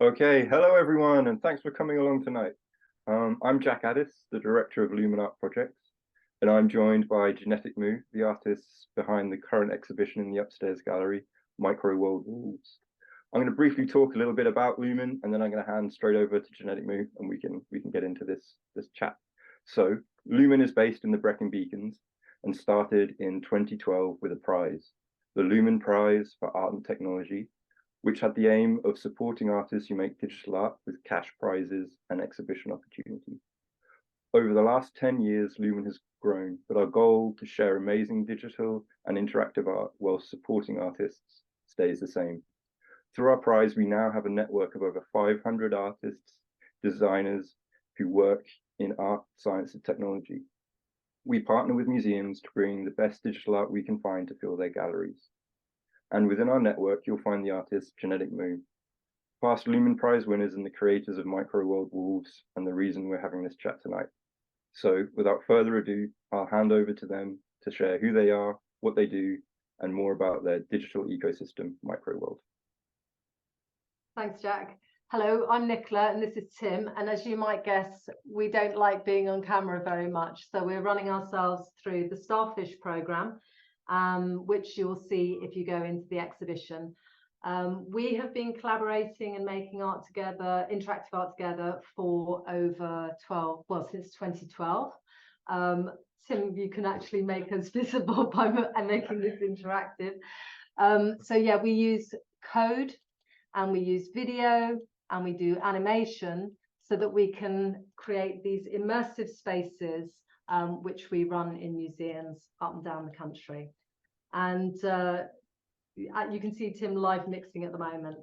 Okay, hello everyone, and thanks for coming along tonight. I'm Jack Addis, the director of Lumen Art Projects, and I'm joined by Genetic Moo, the artists behind the current exhibition in the upstairs gallery, Microworld Wolves. I'm going to briefly talk a little bit about Lumen, and then I'm going to hand straight over to Genetic Moo, and we can get into this chat. So, Lumen is based in the Brecon Beacons and started in 2012 with a prize, the Lumen Prize for Art and Technology, which had the aim of supporting artists who make digital art with cash prizes and exhibition opportunities. Over the last 10 years, Lumen has grown, but our goal to share amazing digital and interactive art while supporting artists stays the same. Through our prize, we now have a network of over 500 artists, designers who work in art, science, and technology. We partner with museums to bring the best digital art we can find to fill their galleries. And within our network, you'll find the artist Genetic Moo, past Lumen Prize winners and the creators of Microworld Wolves, and the reason we're having this chat tonight. So without further ado, I'll hand over to them to share who they are, what they do, and more about their digital ecosystem, Microworld. Thanks, Jack. Hello, I'm Nicola and this is Tim. And as you might guess, we don't like being on camera very much. So we're running ourselves through the Starfish programme, which you'll see if you go into the exhibition. We have been collaborating and making art together, interactive art together for over since 2012. Tim, you can actually make us visible by making this interactive. So yeah, we use code and we use video and we do animation so that we can create these immersive spaces which we run in museums up and down the country. And you can see Tim live mixing at the moment.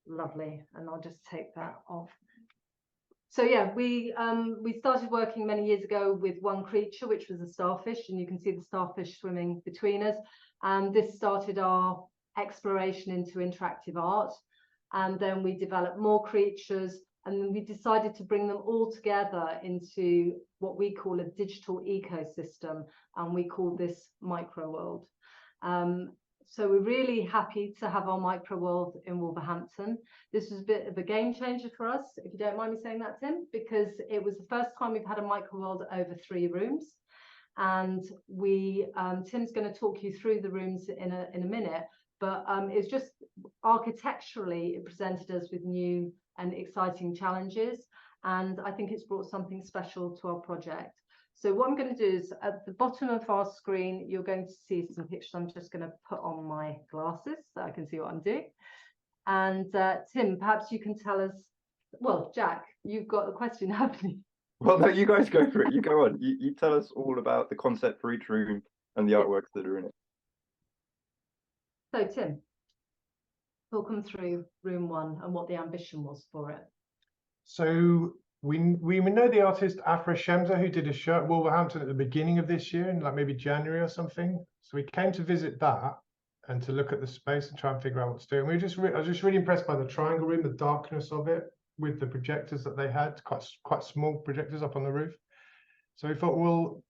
Lovely. And I'll just take that off. So yeah, we started working many years ago with one creature, which was a starfish, and you can see the starfish swimming between us. And this started our exploration into interactive art. And then we developed more creatures, and we decided to bring them all together into what we call a digital ecosystem, and we call this Microworld. So we're really happy to have our Microworld in Wolverhampton. This was a bit of a game changer for us, if you don't mind me saying that, Tim, because it was the first time we've had a Microworld over 3 rooms. And Tim's going to talk you through the rooms in a minute, but it's just architecturally, it presented us with new and exciting challenges. And I think it's brought something special to our project. So what I'm going to do is at the bottom of our screen, you're going to see some pictures. I'm just going to put on my glasses so I can see what I'm doing. And Tim, perhaps you can tell us, well, Jack, you've got a question, haven't you? Well, no, you guys go for it. You go on. You tell us all about the concept for each room and the artworks that are in it. So Tim, talk them through room 1 and what the ambition was for it. So we know the artist Afra Shemza, who did a show at Wolverhampton at the beginning of this year, in like maybe January or something. So we came to visit that and to look at the space and try and figure out what to do. And I was just really impressed by the triangle room, the darkness of it, with the projectors that they had, quite small projectors up on the roof. So we thought, well,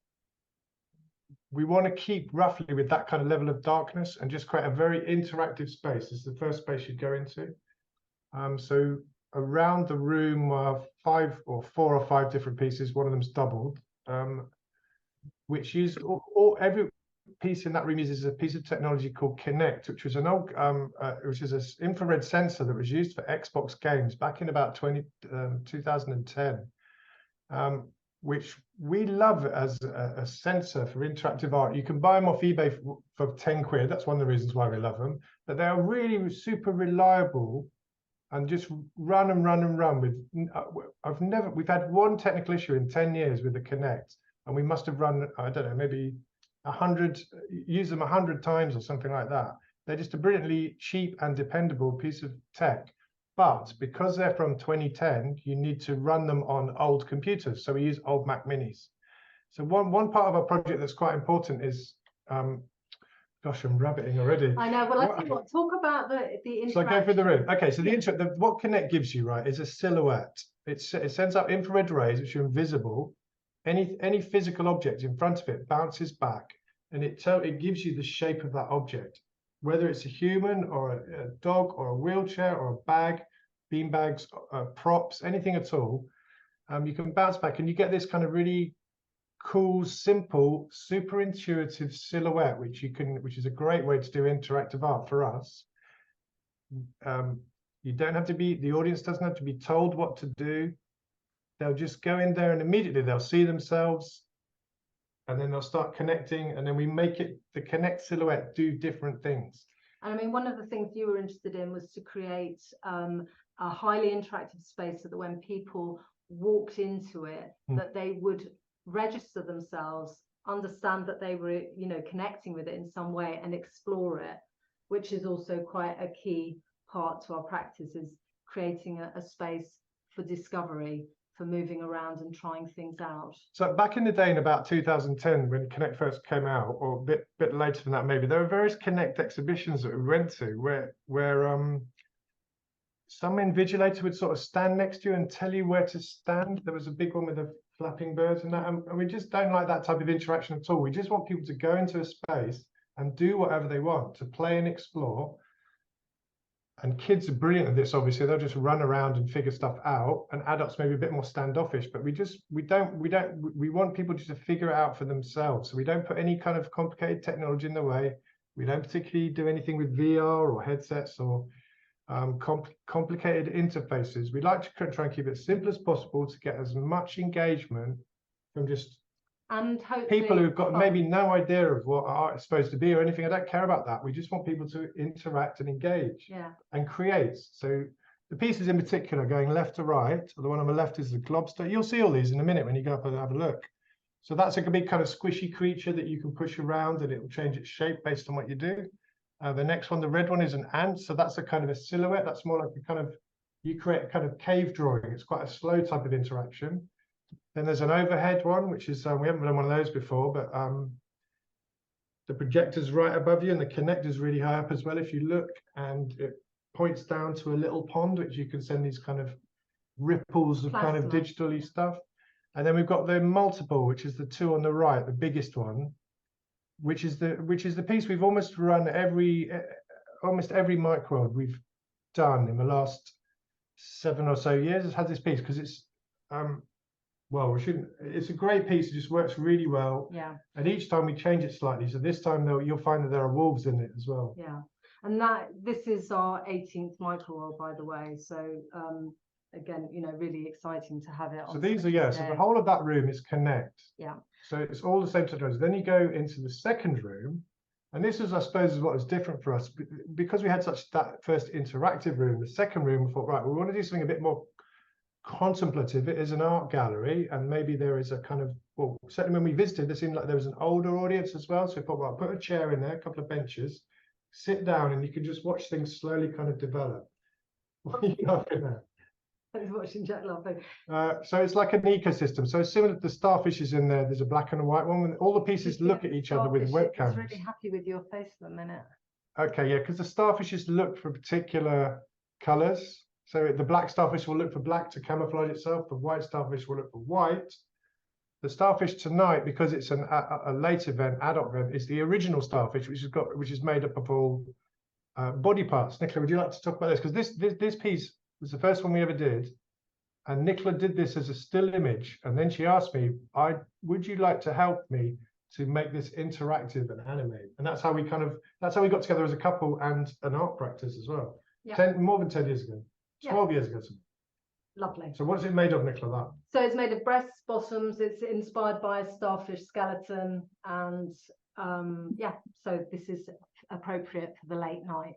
we want to keep roughly with that kind of level of darkness and just create a very interactive space. It's the first space you'd go into. So around the room are 4 or 5 different pieces. One of them's doubled, which is every piece in that room is a piece of technology called Kinect, which was an old, which is an infrared sensor that was used for Xbox games back in about 2010. Which we love as a sensor for interactive art. You can buy them off eBay for 10 quid. That's one of the reasons why we love them. But they are really super reliable and just run and run and run with. We've had one technical issue in 10 years with the Kinect, and we must have run, I don't know, maybe 100, use them 100 times or something like that. They're just a brilliantly cheap and dependable piece of tech. But because they're from 2010, you need to run them on old computers. So we use old Mac Minis. So one part of our project that's quite important is, gosh, I'm rabbiting already. I know. Well, I tell you what, talk about the interaction. So I go through the room. Okay, so what Kinect gives you, right, is a silhouette. It sends out infrared rays, which are invisible. Any physical object in front of it bounces back, and it gives you the shape of that object, whether it's a human or a dog or a wheelchair or a bag. beanbags, props, anything at all. You can bounce back and you get this kind of really cool, simple, super intuitive silhouette, which is a great way to do interactive art for us. You don't have to be, the audience doesn't have to be told what to do. They'll just go in there and immediately they'll see themselves, and then they'll start connecting, and then we make it, the Connect silhouette, do different things. And I mean, one of the things you were interested in was to create a highly interactive space so that when people walked into it, that they would register themselves, understand that they were, you know, connecting with it in some way and explore it, which is also quite a key part to our practice, is creating a space for discovery, for moving around and trying things out. So back in the day, in about 2010, when Connect first came out, or a bit later than that maybe, there were various Connect exhibitions that we went to where some invigilator would sort of stand next to you and tell you where to stand. There was a big one with the flapping birds and that, and we just don't like that type of interaction at all. We just want people to go into a space and do whatever they want, to play and explore. And kids are brilliant at this, obviously. They'll just run around and figure stuff out, and adults maybe a bit more standoffish, but we want people just to figure it out for themselves. So we don't put any kind of complicated technology in the way. We don't particularly do anything with VR or headsets or complicated interfaces. We like to try and keep it as simple as possible to get as much engagement from just people who've got maybe no idea of what art is supposed to be or anything. I don't care about that. We just want people to interact and engage and create. So the pieces in particular, going left to right, the one on the left is the globster. You'll see all these in a minute when you go up and have a look. So that's like a big kind of squishy creature that you can push around and it will change its shape based on what you do. The next one, the red one, is an ant. So that's a kind of a silhouette. That's more like a kind of, you create a kind of cave drawing. It's quite a slow type of interaction. Then there's an overhead one, which is, we haven't done one of those before, but the projector's right above you and the connector's really high up as well, if you look, and it points down to a little pond, which you can send these kind of ripples of kind of digitally stuff. And then we've got the multiple, which is the two on the right, the biggest one, which is the piece we've almost run almost every Microworld we've done in the last 7 or so years has had this piece, because it's well, it's a great piece. It just works really well. Yeah. And each time we change it slightly. So this time you'll find that there are wolves in it as well. Yeah. And this is our 18th Microworld, by the way. So again, you know, really exciting to have it on. So these are, so the whole of that room is Connect. Yeah. So it's all the same technology. Then you go into the second room, and this is, I suppose, what was different for us, because we had that first interactive room. The second room, we thought, right, we want to do something a bit more contemplative. It is an art gallery, and maybe there is a kind of, well, certainly when we visited, there seemed like there was an older audience as well. So we thought, well, put a chair in there, a couple of benches, sit down, and you can just watch things slowly kind of develop. What are you laughing at? I was watching Jack laughing. So it's like an ecosystem. So similar to the starfish is in there. There's a black and a white one. All the pieces look at each other with webcams. I was really happy with your face for a minute. Okay, yeah, because the starfishes look for particular colours. So the black starfish will look for black to camouflage itself. The white starfish will look for white. The starfish tonight, because it's a late event, adult event, is the original starfish, which is made up of all body parts. Nicola, would you like to talk about this? Because this piece was the first one we ever did, and Nicola did this as a still image, and then she asked me, would you like to help me to make this interactive and animate? And that's how we got together as a couple and an art practice as well. Yeah. More than 10 years ago, 12 years ago. Lovely. So what's it made of, Nicola? So it's made of breasts, bottoms. It's inspired by a starfish skeleton, and so this is appropriate for the late night.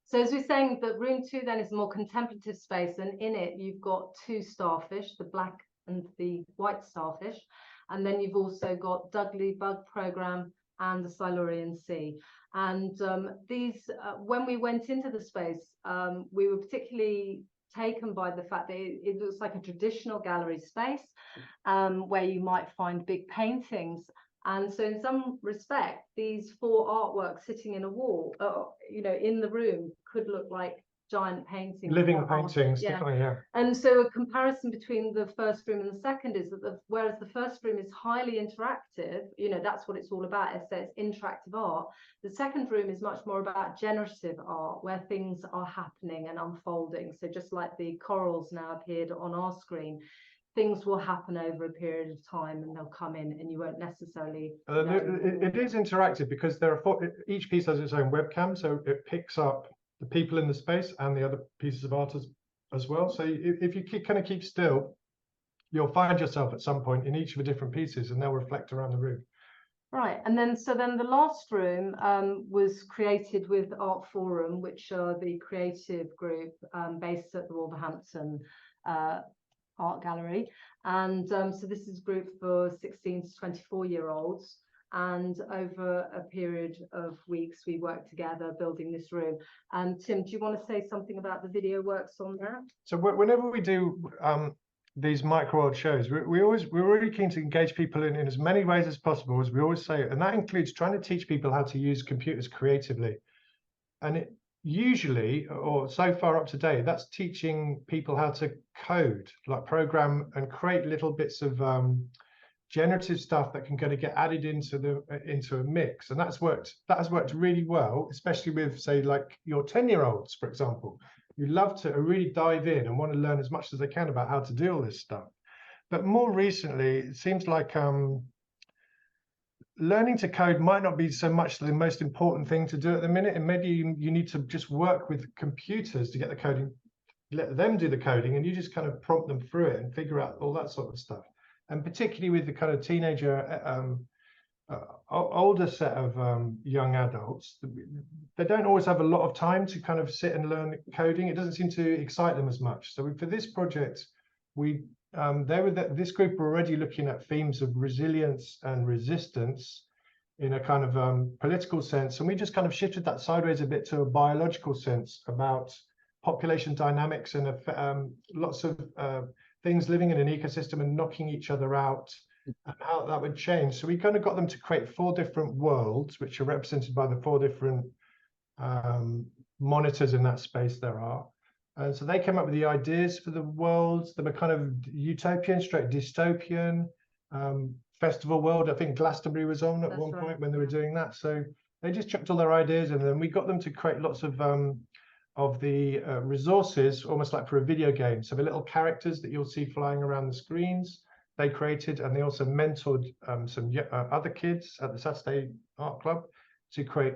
So as we're saying, that room 2 then is a more contemplative space, and in it you've got 2 starfish, the black and the white starfish, and then you've also got Dudley bug program and the Silurian sea. And these, when we went into the space, we were particularly taken by the fact that it looks like a traditional gallery space, where you might find big paintings. And so in some respect, these 4 artworks sitting in a wall, in the room, could look like giant paintings. Living paintings, Yeah. definitely, yeah. And so a comparison between the first room and the second is that whereas the first room is highly interactive, you know, that's what it's all about, it's interactive art. The second room is much more about generative art, where things are happening and unfolding. So just like the corals now appeared on our screen, things will happen over a period of time and they'll come in and you won't necessarily know. It is interactive because there are each piece has its own webcam, so it picks up the people in the space and the other pieces of art as well. So if you kind of keep still, you'll find yourself at some point in each of the different pieces and they'll reflect around the room. Right, and then the last room was created with Art Forum, which are the creative group based at the Wolverhampton Art Gallery. And so this is a group for 16 to 24-year-olds. And over a period of weeks, we worked together building this room. And Tim, do you want to say something about the video works on that? So whenever we do these Microworld shows, we're really keen to engage people in as many ways as possible, as we always say, and that includes trying to teach people how to use computers creatively. And it usually, or so far up to date, that's teaching people how to code, like program and create little bits of generative stuff that can kind of get added into a mix. And that has worked really well, especially with, say, like your 10-year-olds, for example, who love to really dive in and want to learn as much as they can about how to do all this stuff. But more recently, it seems like learning to code might not be so much the most important thing to do at the minute, and maybe you need to just work with computers to get the coding, let them do the coding, and you just kind of prompt them through it and figure out all that sort of stuff. And particularly with the kind of teenager, older set of young adults, they don't always have a lot of time to kind of sit and learn coding. It doesn't seem to excite them as much. So for this project, this group were already looking at themes of resilience and resistance in a kind of political sense, and we just kind of shifted that sideways a bit to a biological sense about population dynamics and lots of things living in an ecosystem and knocking each other out, and how that would change. So we kind of got them to create 4 different worlds, which are represented by the 4 different monitors in that space there are. And so they came up with the ideas for the worlds. They were kind of utopian, straight dystopian, festival world. I think Glastonbury was on at one point when they were doing that. So they just chucked all their ideas in, and then we got them to create lots of the resources, almost like for a video game. So the little characters that you'll see flying around the screens, they created, and they also mentored some other kids at the Saturday Art Club to create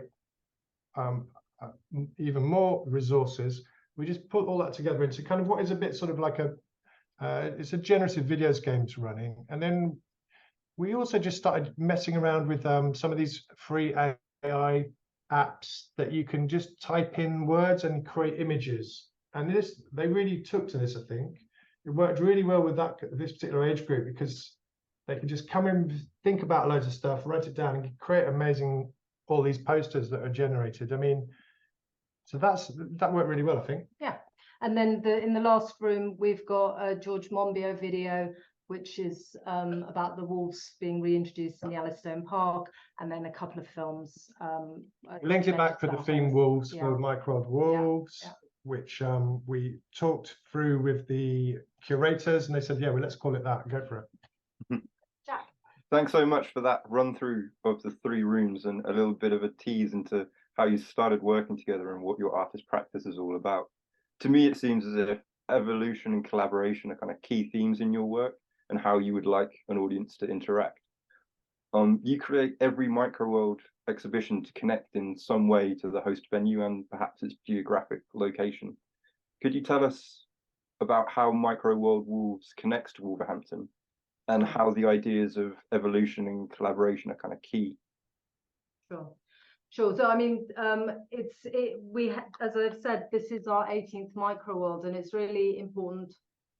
even more resources. We just put all that together into kind of what is a bit sort of like it's a generative videos games running. And then we also just started messing around with some of these free AI apps that you can just type in words and create images. And they really took to this, I think. It worked really well with this particular age group, because they can just come in, think about loads of stuff, write it down, and create all these posters that are generated. I mean, so that worked really well, I think. Yeah. And then in the last room, we've got a George Monbiot video, which is about the wolves being reintroduced in Yellowstone Park, and then a couple of films. Linked it back for the theme Wolves, for Microworld Wolves, yeah. Which we talked through with the curators, and they said, yeah, well, let's call it that, go for it. Jack. Thanks so much for that run through of the 3 rooms and a little bit of a tease into how you started working together and what your artist practice is all about. To me, it seems as if evolution and collaboration are kind of key themes in your work and how you would like an audience to interact. You create every Microworld exhibition to connect in some way to the host venue and perhaps its geographic location. Could you tell us about how Microworld Wolves connects to Wolverhampton and how the ideas of evolution and collaboration are kind of key? Sure. So I mean, as I've said, this is our 18th Microworld, and it's really important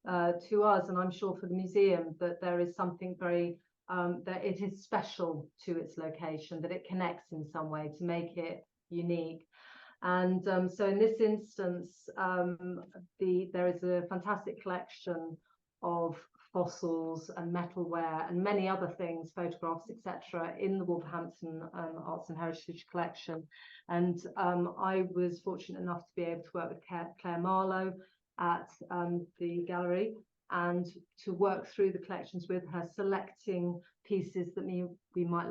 to us, and I'm sure for the museum, that there is something very that it is special to its location, that it connects in some way to make it unique. And so in this instance, there is a fantastic collection of fossils and metalware and many other things, photographs, etc., in the Wolverhampton Arts and Heritage Collection. And I was fortunate enough to be able to work with Claire Marlowe at the gallery and to work through the collections with her, selecting pieces that we might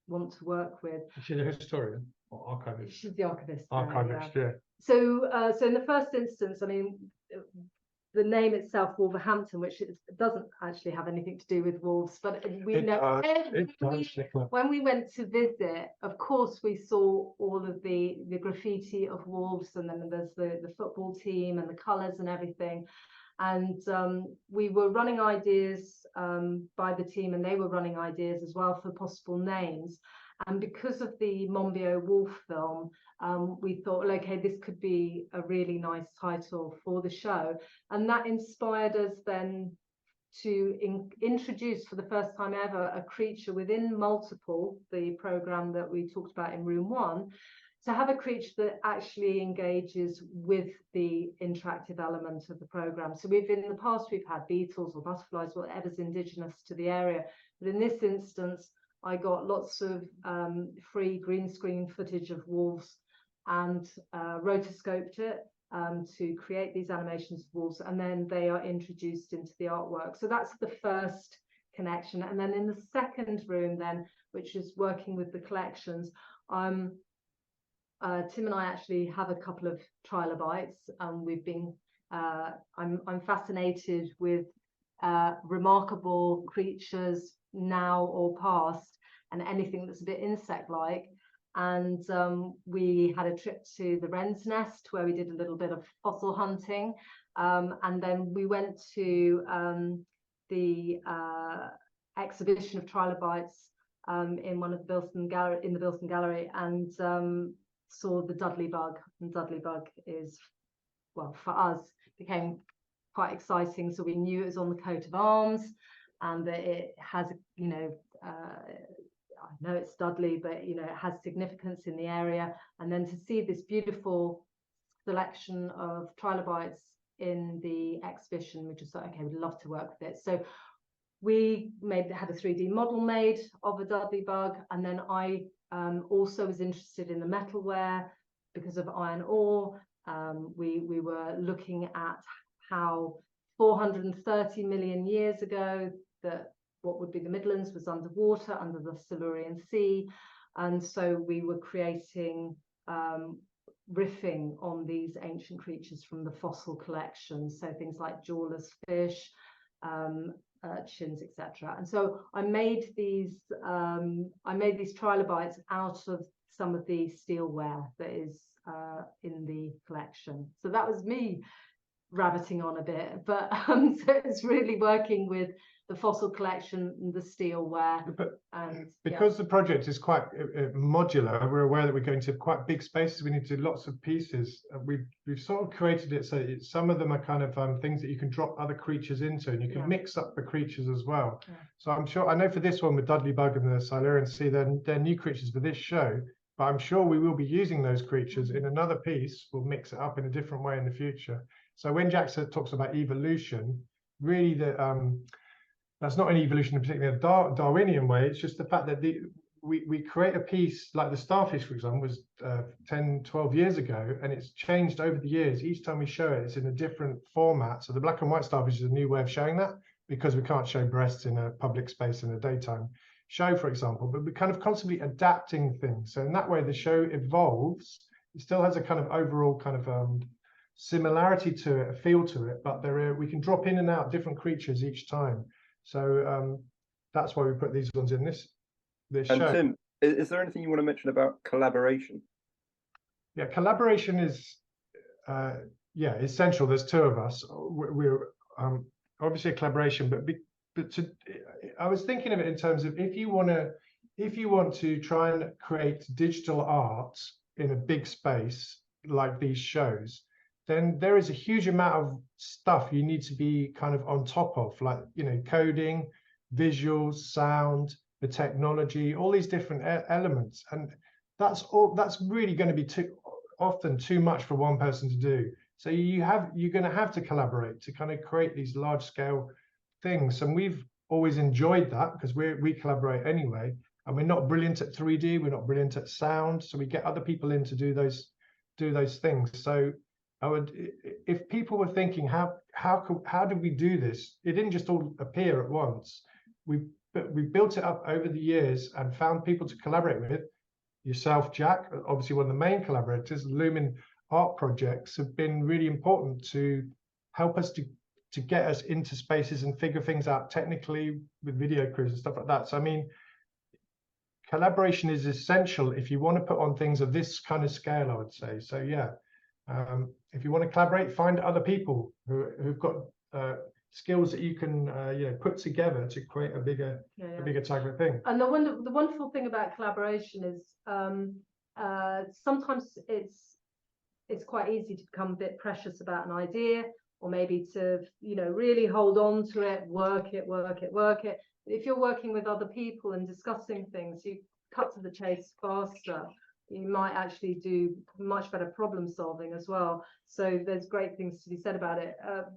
want to work with. Is she the historian or archivist? She's the archivist. Archivist, yeah. So in the first instance, I mean, the name itself, Wolverhampton, which doesn't actually have anything to do with wolves, but we know when we went to visit, of course, we saw all of the graffiti of wolves, and then there's the football team and the colours and everything. And we were running ideas by the team, and they were running ideas as well for possible names. And because of the Monbiot Wolf film, we thought, well, okay, this could be a really nice title for the show. And that inspired us then to introduce for the first time ever a creature within Multiple, the program that we talked about in room 1, to have a creature that actually engages with the interactive element of the program. So in the past, we've had beetles or butterflies, whatever's indigenous to the area. But in this instance, I got lots of free green screen footage of wolves and rotoscoped it to create these animations of wolves, and then they are introduced into the artwork. So that's the first connection. And then in the second room then, which is working with the collections, Tim and I actually have a couple of trilobites. We've been, I'm fascinated with remarkable creatures now or past, and anything that's a bit insect-like. And we had a trip to the Wren's Nest where we did a little bit of fossil hunting, and then we went to the exhibition of trilobites in one of the Bilston Gallery, and saw the Dudley bug. And Dudley bug is, well, for us, became quite exciting. So we knew it was on the coat of arms, and that it has, you know, I know it's Dudley, but you know, it has significance in the area. And then to see this beautiful selection of trilobites in the exhibition, we just thought, okay, we'd love to work with it. So we had a 3D model made of a Dudley bug, and then I also was interested in the metalware because of iron ore. We were looking at how 430 million years ago that what would be the Midlands was underwater, under the Silurian Sea. And so we were creating, riffing on these ancient creatures from the fossil collection. So things like jawless fish, urchins, etc. And so I made these trilobites out of some of the steelware that is in the collection. So that was me rabbiting on a bit, but so it's really working with the fossil collection and the steelware. And because the project is quite modular, we're aware that we're going to quite big spaces. We need to do lots of pieces. We've sort of created it so some of them are kind of things that you can drop other creatures into, and you can mix up the creatures as well. So I'm sure, I know for this one with Dudley Bug and the Silurian Sea, they're new creatures for this show, but I'm sure we will be using those creatures in another piece. We'll mix it up in a different way in the future. So when Jack talks about evolution, really that's not an evolution in particular Darwinian way. It's just the fact that we create a piece like the starfish, for example, was 10, 12 years ago, and it's changed over the years. Each time we show it, it's in a different format. So the black and white starfish is a new way of showing that, because we can't show breasts in a public space in a daytime show, for example, but we're kind of constantly adapting things. So in that way, the show evolves. It still has a kind of overall kind of similarity to it, a feel to it, but we can drop in and out different creatures each time. So that's why we put these ones in this show. And Tim, is there anything you want to mention about collaboration? Yeah, collaboration is essential. There's two of us. We're obviously a collaboration, but I was thinking of it in terms of if you want to try and create digital art in a big space like these shows, then there is a huge amount of stuff you need to be kind of on top of, like, you know, coding, visuals, sound, the technology, all these different elements. And that's really going to be often too much for one person to do. So you're going to have to collaborate to kind of create these large scale things, and we've always enjoyed that because we collaborate anyway, and we're not brilliant at 3D, we're not brilliant at sound, so we get other people in to do those things. So I would, if people were thinking how did we do this, it didn't just all appear at once. We built it up over the years and found people to collaborate with. Yourself, Jack, obviously one of the main collaborators. Lumen art projects have been really important to help us to get us into spaces and figure things out technically with video crews and stuff like that. So I mean, collaboration is essential if you want to put on things of this kind of scale, I would say. So yeah, if you want to collaborate, find other people who've got skills that you can put together to create a bigger type of thing. And the wonderful thing about collaboration is sometimes it's quite easy to become a bit precious about an idea, or maybe to really hold on to it, work it. If you're working with other people and discussing things, you cut to the chase faster. You might actually do much better problem solving as well. So there's great things to be said about it.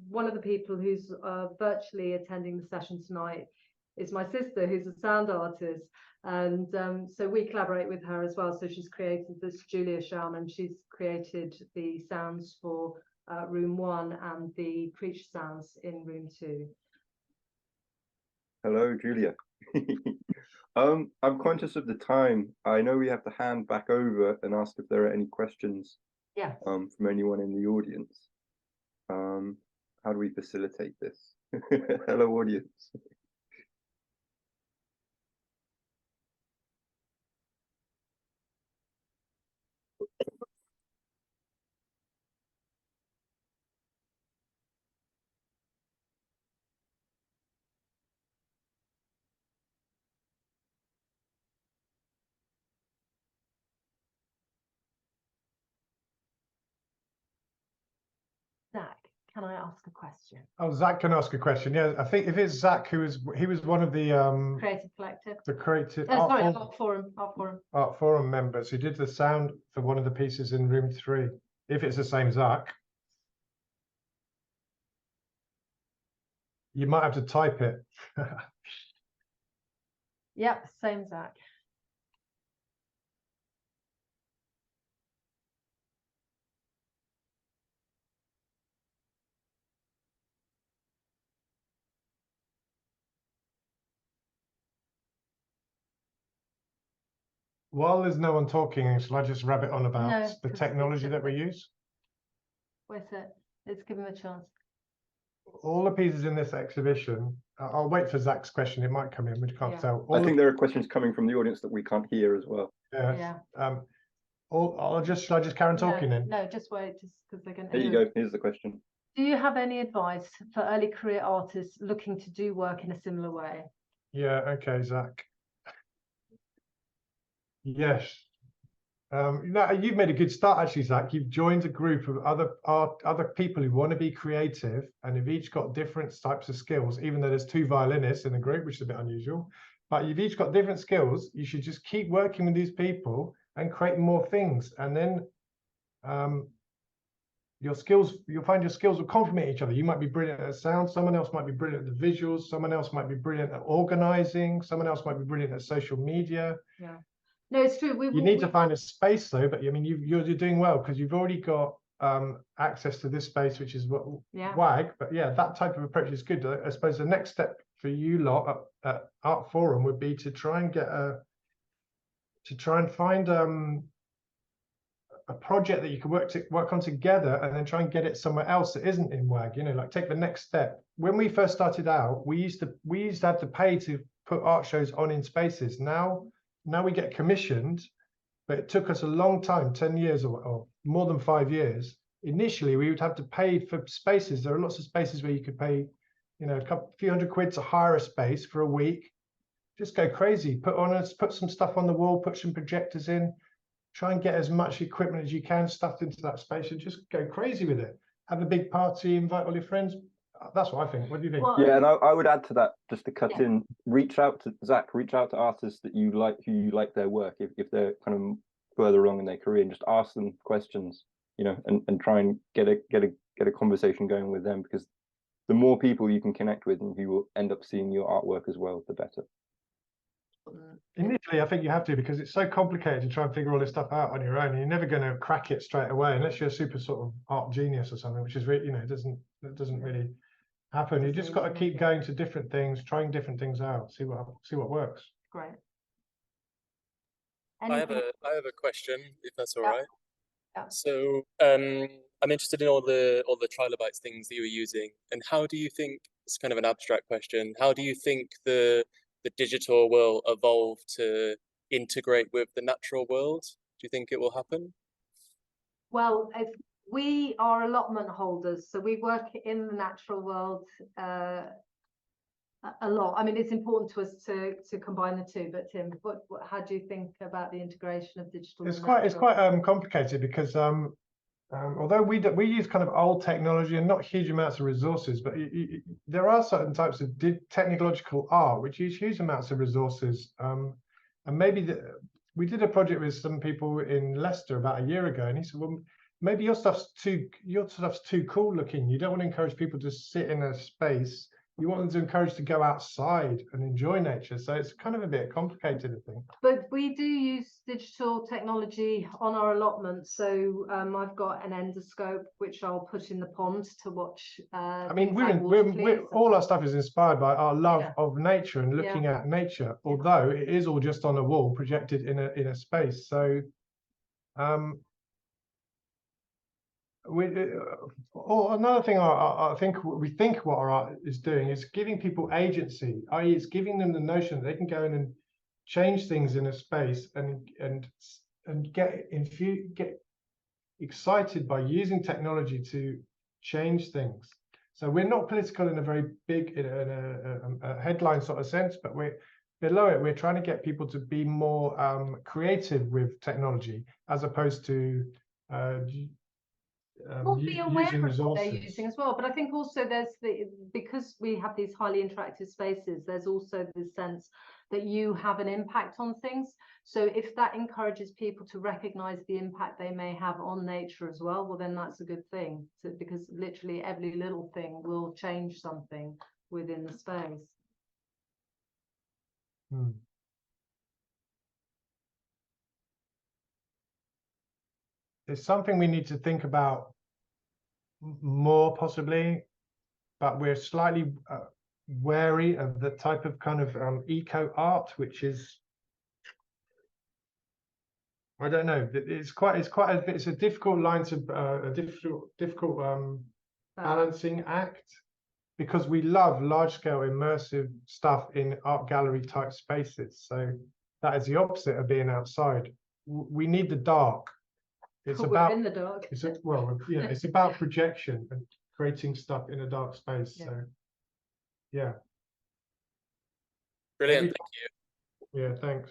One of the people who's virtually attending the session tonight is my sister, who's a sound artist. And so we collaborate with her as well. So she's created this, Julia Schauerman, she's created the sounds for room 1 and the creature sounds in room 2. Hello, Julia. I'm conscious of the time. I know we have to hand back over and ask if there are any questions from anyone in the audience. How do we facilitate this? Hello, audience. Zach, can I ask a question? Oh, Zach can ask a question. Yeah, I think if it's Zach, he was one of the Creative Collective. the creative Art Forum members who did the sound for one of the pieces in room 3. If it's the same Zach, you might have to type it. Yep, same Zach. While there's no one talking, shall I just rabbit on about the technology that we use? Wait a sec. Let's give him a chance. All the pieces in this exhibition, I'll wait for Zach's question. It might come in, we can't tell. I think there are questions coming from the audience that we can't hear as well. Yeah. Shall I just carry on talking then? No, just wait, just because they're going to. Here you go. Here's the question. Do you have any advice for early career artists looking to do work in a similar way? Yeah, okay, Zach. Yes. You've made a good start, actually, Zach. You've joined a group of other people who want to be creative, and have each got different types of skills, even though there's 2 violinists in the group, which is a bit unusual. But you've each got different skills. You should just keep working with these people and create more things. And then you'll find your skills will complement each other. You might be brilliant at sound, someone else might be brilliant at the visuals, someone else might be brilliant at organizing, someone else might be brilliant at social media. Yeah. No, it's true. You need to find a space though, but I mean, you're doing well because you've already got access to this space, which is what WAG. But yeah, that type of approach is good. I suppose the next step for you lot at Art Forum would be to try and find a project that you can work on together, and then try and get it somewhere else that isn't in WAG. Like take the next step. When we first started out, we used to have to pay to put art shows on in spaces. Now we get commissioned, but it took us a long time, 10 years or more than 5 years. Initially, we would have to pay for spaces. There are lots of spaces where you could pay, a few £100 to hire a space for a week. Just go crazy. Put some stuff on the wall, put some projectors in, try and get as much equipment as you can stuffed into that space, and just go crazy with it. Have a big party, invite all your friends. That's what I think. What do you think? Well, yeah, and I would add to that, just to cut in, reach out to Zach, reach out to artists that you like, who you like their work, if they're kind of further along in their career, and just ask them questions, and try and get a conversation going with them, because the more people you can connect with and who will end up seeing your artwork as well, the better. Initially, I think you have to, because it's so complicated to try and figure all this stuff out on your own. And you're never going to crack it straight away unless you're a super sort of art genius or something, which is really, it doesn't really happen. You just got to keep going to different things, trying different things out, see what works. Great. I have a question, if that's all right. Yeah. So I'm interested in all the trilobites things that you were using, and how do you think, it's kind of an abstract question, how do you think the digital will evolve to integrate with the natural world? Do you think it will happen? Well, we are allotment holders, so we work in the natural world a lot. I mean, it's important to us to combine the two. But Tim, how do you think about the integration of digital? It's quite complicated, because although we use kind of old technology and not huge amounts of resources, but there are certain types of technological art which use huge amounts of resources. And maybe we did a project with some people in Leicester about a year ago, and he said, well, maybe your stuff's too cool looking. You don't want to encourage people to sit in a space. You want them to encourage to go outside and enjoy nature. So it's kind of a bit complicated, I think. But we do use digital technology on our allotment. So I've got an endoscope which I'll put in the pond to watch. I mean, we're all our stuff is inspired by our love of nature and looking at nature, although it is all just on a wall projected in a space. So another thing I think what our art is doing is giving people agency, i.e. it's giving them the notion that they can go in and change things in a space and get excited by using technology to change things. So we're not political in a very big a headline sort of sense, but below it we're trying to get people to be more creative with technology, as opposed to be aware using of what resources. they're using as well. But I think also because we have these highly interactive spaces, there's also the sense that you have an impact on things. So if that encourages people to recognize the impact they may have on nature as well, well, then that's a good thing, because literally every little thing will change something within the space. It's something we need to think about more, possibly, but we're slightly wary of the type of kind of eco art, which is, I don't know, it's a difficult line to a difficult balancing act, because we love large scale immersive stuff in art gallery type spaces. So that is the opposite of being outside. We need the dark. It's about in the dark. It's about projection and creating stuff in a dark space. Yeah. So yeah. Brilliant, thank you. Yeah, thanks.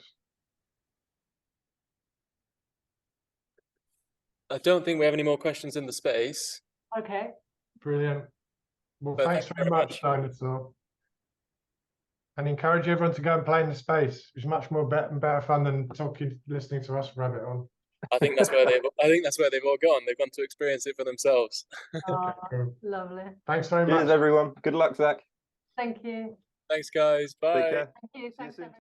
I don't think we have any more questions in the space. Okay. Brilliant. Well, But thanks very much, Dinosaur. And encourage everyone to go and play in the space. It's much more better fun than listening to us rabbit on. I think that's where they've all gone. They've gone to experience it for themselves. Okay, cool. Lovely. Thanks very much. Cheers, everyone. Good luck, Zach. Thank you. Thanks, guys. Bye. Take care. Thank you. See you Thanks, soon. everyone.